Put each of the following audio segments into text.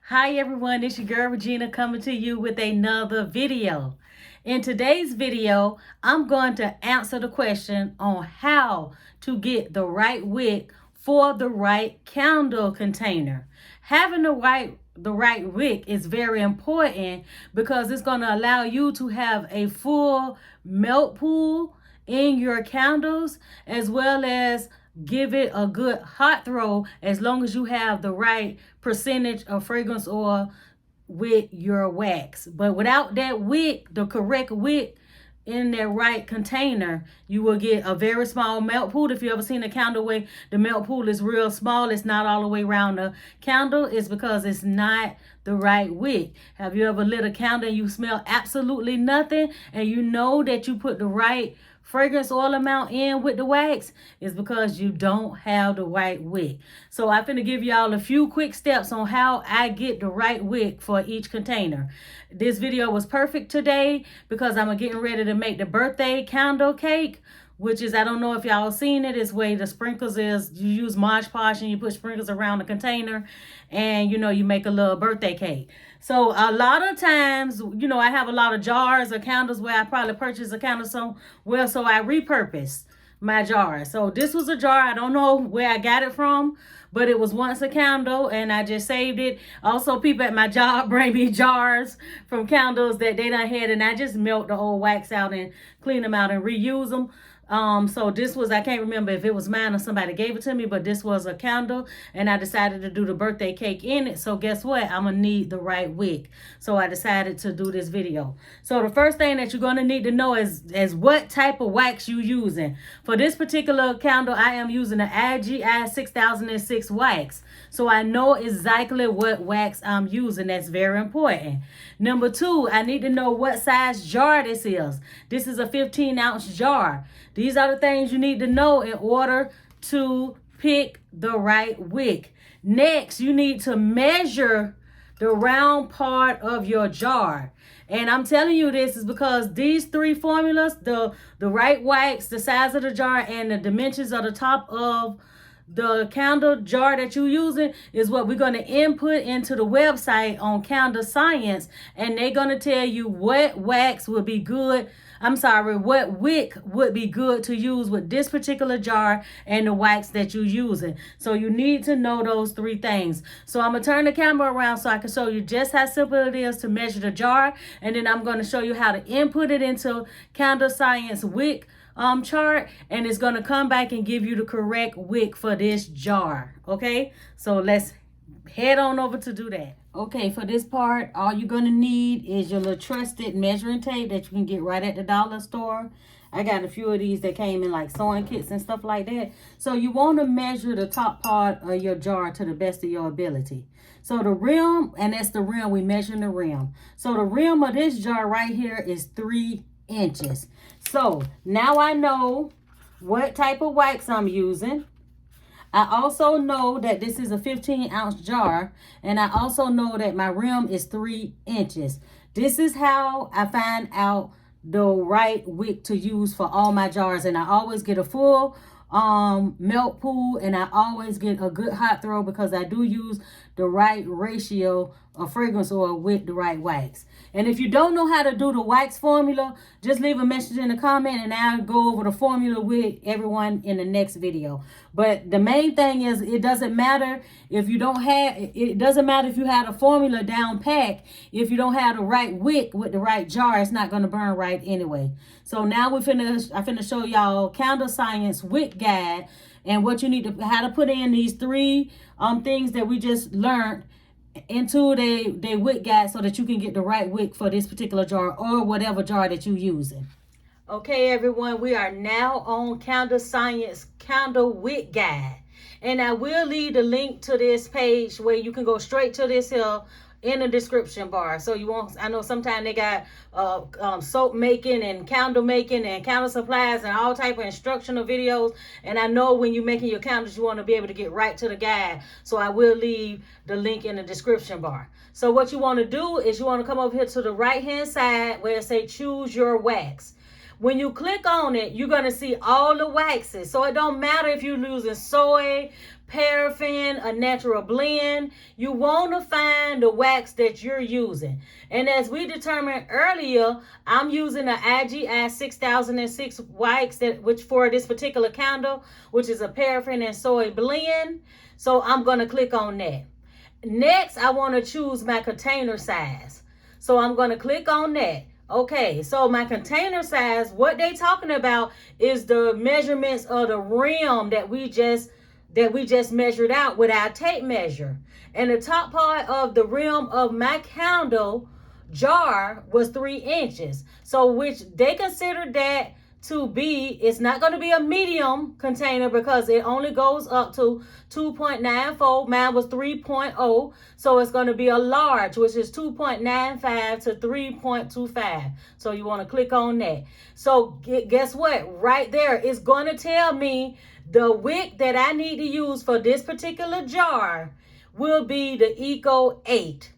Hi everyone, it's your girl Regina coming to you with another video. In today's video, I'm going to answer the question on how to get the right wick for the right candle container. Having the right wick is very important because it's going to allow you to have a full melt pool in your candles, as well as give it a good hot throw, as long as you have the right percentage of fragrance oil with your wax. But without that wick, the correct wick in that right container, you will get a very small melt pool. If you ever seen a candle where the melt pool is real small, it's not all the way around the candle, it's because it's not the right wick. Have you ever lit a candle and you smell absolutely nothing, and you know that you put the right fragrance oil amount in with the wax? Is because you don't have the right wick. So I'm finna give y'all a few quick steps on how I get the right wick for each container. This video was perfect today because I'm getting ready to make the birthday candle cake, which is, I don't know if y'all seen it, it's where the sprinkles is, you use Mod Podge and you put sprinkles around the container, and you make a little birthday cake. So a lot of times, I have a lot of jars or candles where I probably purchased a candle somewhere, so I repurpose my jar. So this was a jar, I don't know where I got it from, but it was once a candle and I just saved it. Also, people at my job bring me jars from candles that they done had, and I just melt the old wax out and clean them out and reuse them. So this was, I can't remember if it was mine or somebody gave it to me, but this was a candle and I decided to do the birthday cake in it. So guess what? I'm gonna need the right wick. So I decided to do this video. So the first thing that you're gonna need to know is what type of wax you using. For this particular candle, I am using the IGI 6006 wax. So I know exactly what wax I'm using. That's very important. Number two, I need to know what size jar this is. This is a 15-ounce jar. These are the things you need to know in order to pick the right wick. Next, you need to measure the round part of your jar. And I'm telling you this is because these three formulas, the right wax, the size of the jar, and the dimensions of the top of the candle jar that you're using, is what we're going to input into the website on Candle Science, and they're going to tell you what wax would be good. What wick would be good to use with this particular jar and the wax that you're using. So you need to know those three things. So I'm going to turn the camera around so I can show you just how simple it is to measure the jar, and then I'm going to show you how to input it into Candle Science wick chart, and it's going to come back and give you the correct wick for this jar. Okay, so let's head on over to do that. Okay, for this part, all you're going to need is your little trusted measuring tape that you can get right at the dollar store. I got a few of these that came in like sewing kits and stuff like that. So you want to measure the top part of your jar to the best of your ability. So the rim, and that's the rim, we measuring the rim. So the rim of this jar right here is 3 inches. So now I know what type of wax I'm using. I also know that this is a 15-ounce jar, and I also know that my rim is 3 inches. This is how I find out the right wick to use for all my jars, and I always get a full melt pool, and I always get a good hot throw because I do use the right ratio of fragrance oil with the right wax. And if you don't know how to do the wax formula, just leave a message in the comment and I'll go over the formula with everyone in the next video. But the main thing is, it doesn't matter if you don't have, it doesn't matter if you had a formula down pat. If you don't have the right wick with the right jar, it's not going to burn right anyway. So now I finna show y'all Candle Science wick guide, and what you need to, how to put in these three things that we just learned into the wick guide, so that you can get the right wick for this particular jar or whatever jar that you're using. Okay, everyone, we are now on Candle Science Candle Wick Guide, and I will leave the link to this page where you can go straight to this here in the description bar. So you won't, I know sometimes they got soap making and candle making and candle supplies and all type of instructional videos, and I know when you're making your candles you want to be able to get right to the guide, so I will leave the link in the description bar. So what you want to do is you want to come over here to the right hand side where it say choose your wax. When you click on it, you're going to see all the waxes. So it don't matter if you're using soy, paraffin, a natural blend, you want to find the wax that you're using. And as we determined earlier, I'm using the IGI 6006 wax, which for this particular candle, which is a paraffin and soy blend. So I'm going to click on that. Next, I want to choose my container size. So I'm going to click on that. Okay, so my container size, what they talking about is the measurements of the rim that we just measured out with our tape measure. And the top part of the rim of my candle jar was 3 inches. So which they consider that to be, it's not going to be a medium container because it only goes up to 2.94. Mine was 3.0. So it's going to be a large, which is 2.95 to 3.25. So you want to click on that. So guess what? Right there, it's going to tell me the wick that I need to use for this particular jar will be the Eco 8.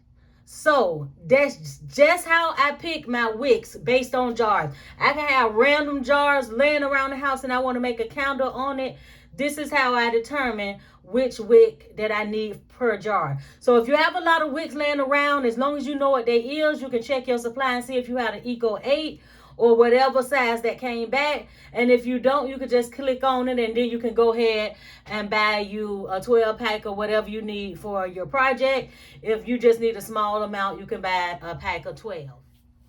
So that's just how I pick my wicks based on jars. I can have random jars laying around the house and I want to make a candle on it. This is how I determine which wick that I need per jar. So if you have a lot of wicks laying around, as long as you know what they is, you can check your supply and see if you have an Eco 8 or whatever size that came back. And if you don't, you can just click on it and then you can go ahead and buy you a 12 pack or whatever you need for your project. If you just need a small amount, you can buy a pack of 12.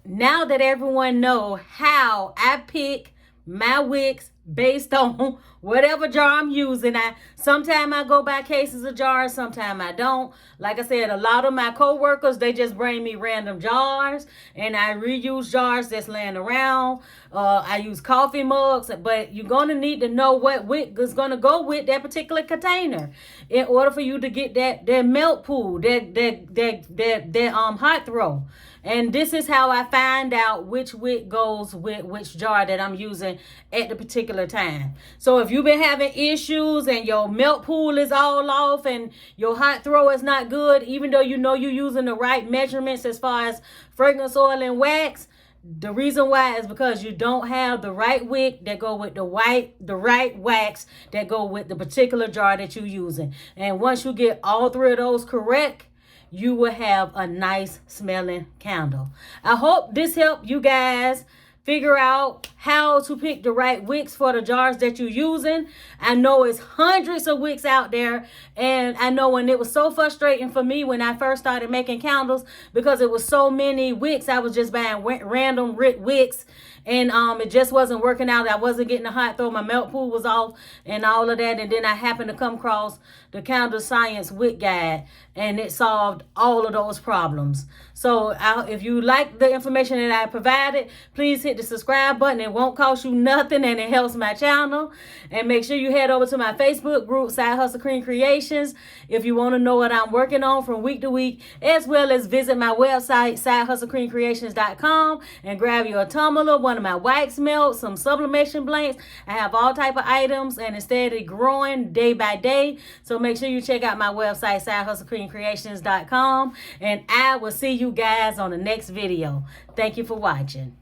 Now that everyone know how I pick my wicks based on whatever jar I'm using. Sometimes I go buy cases of jars, sometimes I don't. Like I said, a lot of my co-workers, they just bring me random jars and I reuse jars that's laying around. I use coffee mugs, but you're going to need to know what wick is going to go with that particular container in order for you to get that melt pool, that hot throw. And this is how I find out which wick goes with which jar that I'm using at the particular time. So if you've been having issues and your melt pool is all off and your hot throw is not good, even though you know you're using the right measurements as far as fragrance oil and wax, the reason why is because you don't have the right wick that go with the right wax that go with the particular jar that you're using. And once you get all 3 of those correct, you will have a nice smelling candle. I hope this helped you guys figure out how to pick the right wicks for the jars that you're using. I know it's hundreds of wicks out there, and I know when it was so frustrating for me when I first started making candles because it was so many wicks. I was just buying random wicks, and it just wasn't working out. I wasn't getting a hot throw. My melt pool was off and all of that. And then I happened to come across the Candle Science Wick Guide, and it solved all of those problems. So if you like the information that I provided, please hit the subscribe button. It won't cost you nothing, and it helps my channel. And make sure you head over to my Facebook group, Side Hustle Queen Creations, if you want to know what I'm working on from week to week, as well as visit my website, sidehustlequeencreations.com, and grab your tumbler, one of my wax melts, some sublimation blanks. I have all type of items, and it's steady growing day by day. So make sure you check out my website, sidehustlequeencreations.com, and I will see you guys on the next video. Thank you for watching.